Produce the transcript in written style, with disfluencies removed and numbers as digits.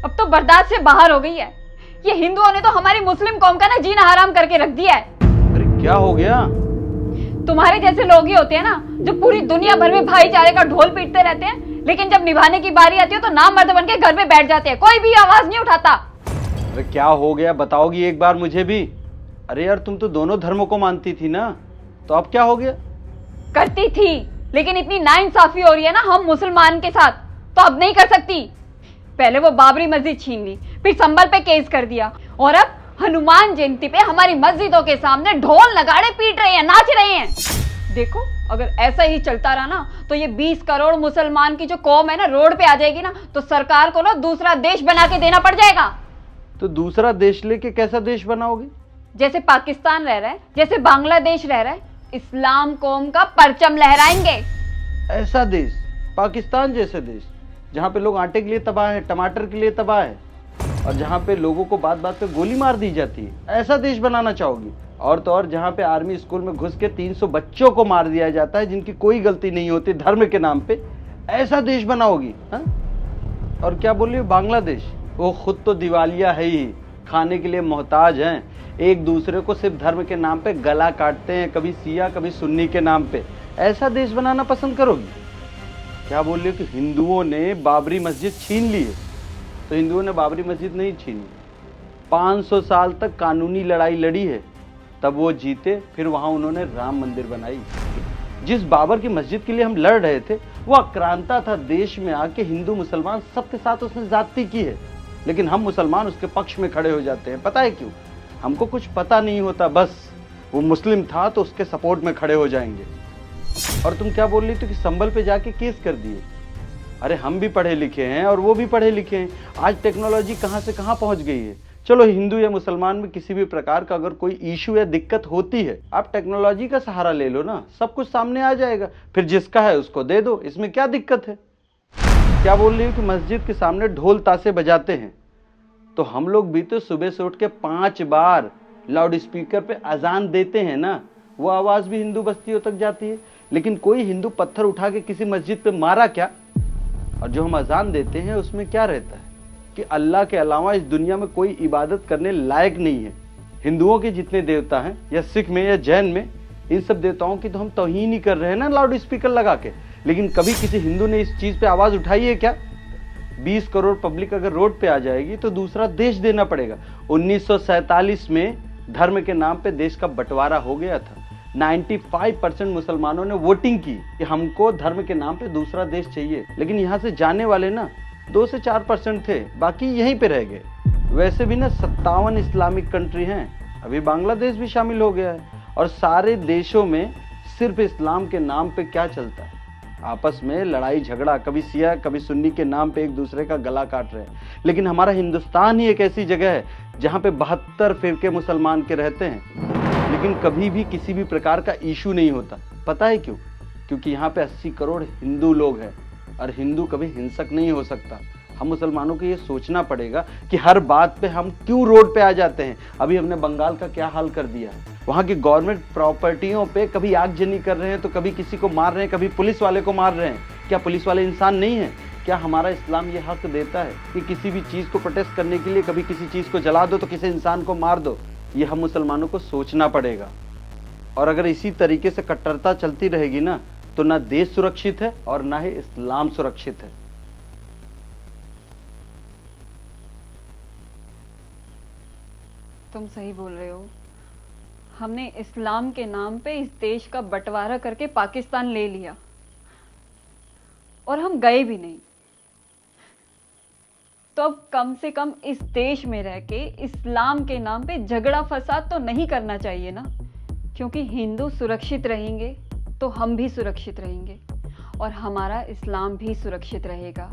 अब तो बर्दाश्त से बाहर हो गई है। ये हिंदुओं ने तो हमारी मुस्लिम कौम का ना जीना हराम करके रख दिया है। अरे क्या हो गया? तुम्हारे जैसे लोग ही होते हैं ना जो पूरी दुनिया भर में भाईचारे का ढोल पीटते रहते हैं, लेकिन जब निभाने की बारी आती है तो नाम मर्द बन के घर में बैठ जाते हैं, कोई भी आवाज नहीं उठाता। अरे क्या हो गया बताओगी एक बार मुझे भी? अरे यार तुम तो दोनों धर्मों को मानती थी ना, तो अब क्या हो गया? करती थी, लेकिन इतनी नाइंसाफी हो रही है ना हम मुसलमान के साथ, तो अब नहीं कर सकती। पहले वो बाबरी मस्जिद छीन ली, फिर संभल पे केस कर दिया, और अब हनुमान जयंती पे हमारी मस्जिदों के सामने ढोल नगाड़े पीट रहे हैं, नाच रहे हैं। देखो अगर ऐसा ही चलता रहा ना तो ये 20 करोड़ मुसलमान की जो कौम है ना रोड पे आ जाएगी ना, तो सरकार को ना दूसरा देश बना के देना पड़ जाएगा। तो दूसरा देश लेके कैसा देश बनाओगे? जैसे पाकिस्तान रह रहा है, जैसे बांग्लादेश रह रहा है, इस्लाम कौम का परचम लहराएंगे। ऐसा देश, पाकिस्तान जैसे देश, जहाँ पे लोग आटे के लिए तबाह है, टमाटर के लिए तबाह है, और जहाँ पे लोगों को बात बात पे गोली मार दी जाती है, ऐसा देश बनाना चाहोगी? और तो और जहाँ पे आर्मी स्कूल में घुस के 300 बच्चों को मार दिया जाता है जिनकी कोई गलती नहीं होती धर्म के नाम पे, ऐसा देश बनाओगी? हाँ? और क्या बोल रही हो बांग्लादेश? वो खुद तो दिवालिया है ही, खाने के लिए मोहताज हैं, एक दूसरे को सिर्फ धर्म के नाम पे गला काटते हैं, कभी सिया कभी सुन्नी के नाम पे, ऐसा देश बनाना पसंद करोगी? क्या बोल रही हो कि हिंदुओं ने बाबरी मस्जिद छीन ली है? तो हिंदुओं ने बाबरी मस्जिद नहीं छीनी, 500 साल तक कानूनी लड़ाई लड़ी है, तब वो जीते, फिर वहां उन्होंने राम मंदिर बनाई। जिस बाबर की मस्जिद के लिए हम लड़ रहे थे वो आक्रांता था, देश में आके हिंदू मुसलमान सबके साथ उसने ज्यादती की है, लेकिन हम मुसलमान उसके पक्ष में खड़े हो जाते हैं। पता है क्यों? हमको कुछ पता नहीं होता, बस वो मुस्लिम था तो उसके सपोर्ट में खड़े हो जाएंगे। और तुम क्या बोल रही थी कि संभल पे जाके केस कर दिए? अरे हम भी पढ़े लिखे हैं और वो भी पढ़े लिखे हैं, आज टेक्नोलॉजी कहाँ से कहाँ पहुंच गई है। चलो हिंदू या मुसलमान में किसी भी प्रकार का अगर कोई इशू या दिक्कत होती है, आप टेक्नोलॉजी का सहारा ले लो ना, सब कुछ सामने आ जाएगा, फिर जिसका है उसको दे दो, इसमें क्या दिक्कत है? क्या बोल रही हो कि मस्जिद के सामने ढोल ताशे बजाते हैं? तो हम लोग भी तो सुबह से उठ के 5 बार लाउड स्पीकर पे अजान देते हैं ना, वो आवाज भी हिंदू बस्तियों तक जाती है, लेकिन कोई हिंदू पत्थर उठा के किसी मस्जिद पे मारा क्या? और जो हम अजान देते हैं उसमें क्या रहता है कि अल्लाह के अलावा इस दुनिया में कोई इबादत करने लायक नहीं है। हिंदुओं के जितने देवता हैं, या सिख में या जैन में, इन सब देवताओं की तो हम तौहीन ही कर रहे हैं ना लाउड स्पीकर लगा के, लेकिन कभी किसी हिंदू ने इस चीज पे आवाज उठाई है क्या? 20 करोड़ पब्लिक अगर रोड पे आ जाएगी तो दूसरा देश देना पड़ेगा। 1947 में धर्म के नाम पे देश का बंटवारा हो गया था, 95% मुसलमानों ने वोटिंग की कि हमको धर्म के नाम पे दूसरा देश चाहिए, लेकिन यहाँ से जाने वाले ना 2 से 4% थे, बाकी यहीं पे रह गए। वैसे भी ना 57 इस्लामिक कंट्री हैं, अभी बांग्लादेश भी शामिल हो गया है, और सारे देशों में सिर्फ इस्लाम के नाम पे क्या चलता है? आपस में लड़ाई झगड़ा, कभी सिया कभी सुन्नी के नाम पे एक दूसरे का गला काट रहे हैं। लेकिन हमारा हिंदुस्तान ही एक ऐसी जगह है जहाँ पे 72 फिरके मुसलमान के रहते हैं, लेकिन कभी भी किसी भी प्रकार का इशू नहीं होता। पता है क्यों? क्योंकि यहाँ पे 80 करोड़ हिंदू लोग हैं, और हिंदू कभी हिंसक नहीं हो सकता। हम मुसलमानों को ये सोचना पड़ेगा कि हर बात पे हम क्यों रोड पे आ जाते हैं। अभी हमने बंगाल का क्या हाल कर दिया है, वहाँ की गवर्नमेंट प्रॉपर्टियों पे कभी आगजनी कर रहे हैं, तो कभी किसी को मार रहे हैं, कभी पुलिस वाले को मार रहे हैं। क्या पुलिस वाले इंसान नहीं है? क्या हमारा इस्लाम ये हक देता है कि किसी भी चीज़ को प्रोटेस्ट करने के लिए कभी किसी चीज़ को जला दो तो किसी इंसान को मार दो? ये हम मुसलमानों को सोचना पड़ेगा। और अगर इसी तरीके से कट्टरता चलती रहेगी ना, तो ना देश सुरक्षित है और ना ही इस्लाम सुरक्षित है। तुम सही बोल रहे हो, हमने इस्लाम के नाम पे इस देश का बंटवारा करके पाकिस्तान ले लिया, और हम गए भी नहीं। तो अब कम से कम इस देश में रह के इस्लाम के नाम पे झगड़ा फसाद तो नहीं करना चाहिए ना, क्योंकि हिंदू सुरक्षित रहेंगे तो हम भी सुरक्षित रहेंगे, और हमारा इस्लाम भी सुरक्षित रहेगा।